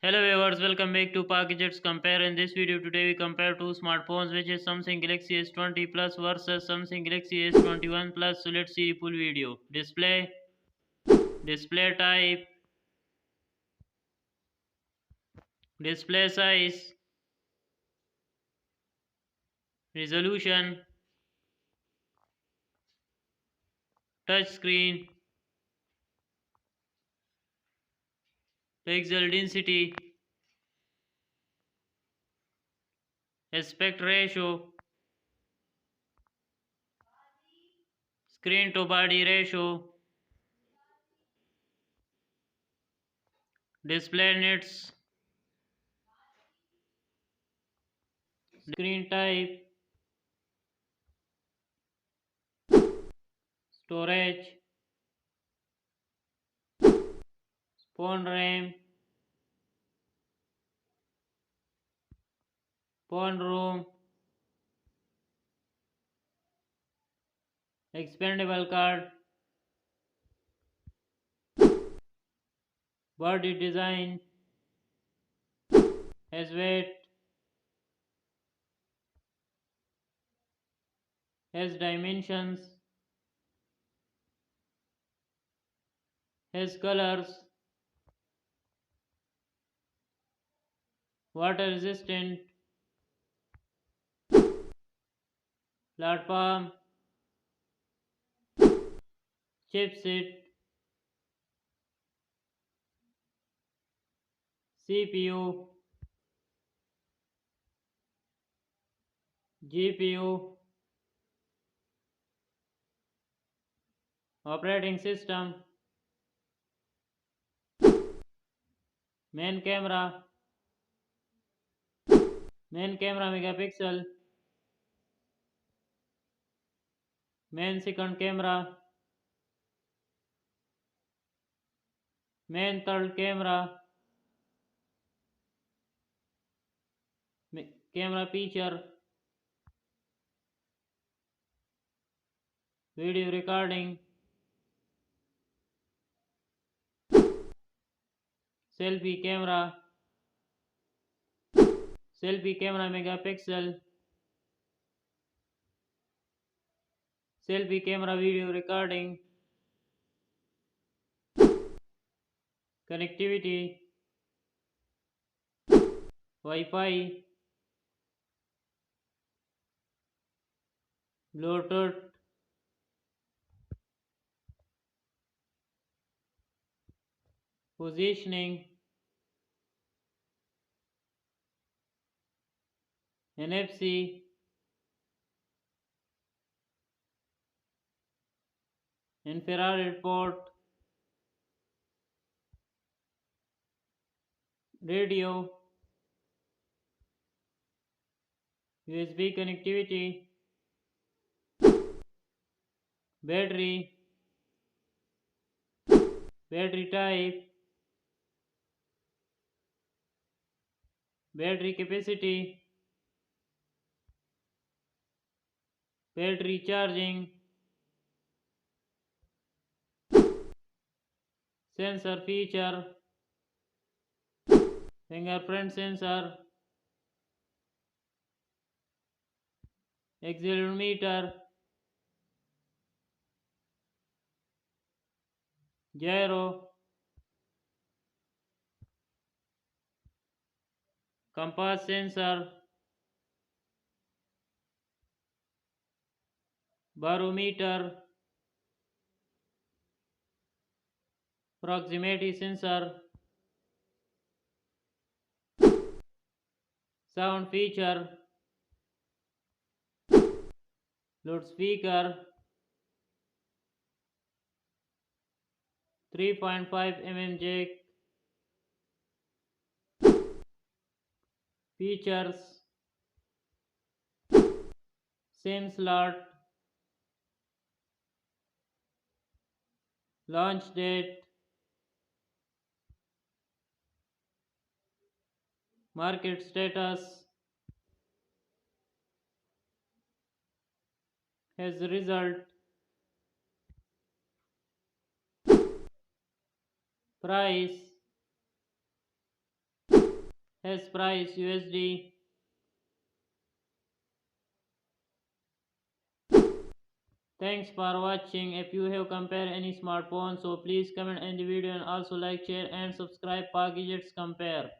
Hello viewers, welcome back to Park Gadgets Compare. In this video today we compare two smartphones, which is Samsung Galaxy S20 Plus versus Samsung Galaxy S21 Plus. So let's see the full video. Display type, display size, resolution, touch screen, pixel density, aspect ratio, screen to body ratio, display nits, screen type, storage, phone RAM, phone room, expandable card, body design, has weight, has dimensions, has colors, water resistant, platform, chipset, CPU, GPU, operating system, main camera, main camera megapixel, main second camera, main third camera, camera feature, video recording, selfie camera, selfie camera megapixel, selfie camera video recording, connectivity, Wi-Fi, Bluetooth, positioning, NFC, infrared port, radio, USB connectivity, battery, battery type, battery capacity, battery charging, sensor feature, fingerprint sensor, accelerometer, gyro, compass sensor, barometer, proximity sensor, sound feature, loudspeaker, 3.5 mm jack, features, SIM slot, launch date, market status, has result, price, S price USD. Thanks for watching. If you have compared any smartphone, so please comment in the video and also like, share and subscribe for gadgets compare.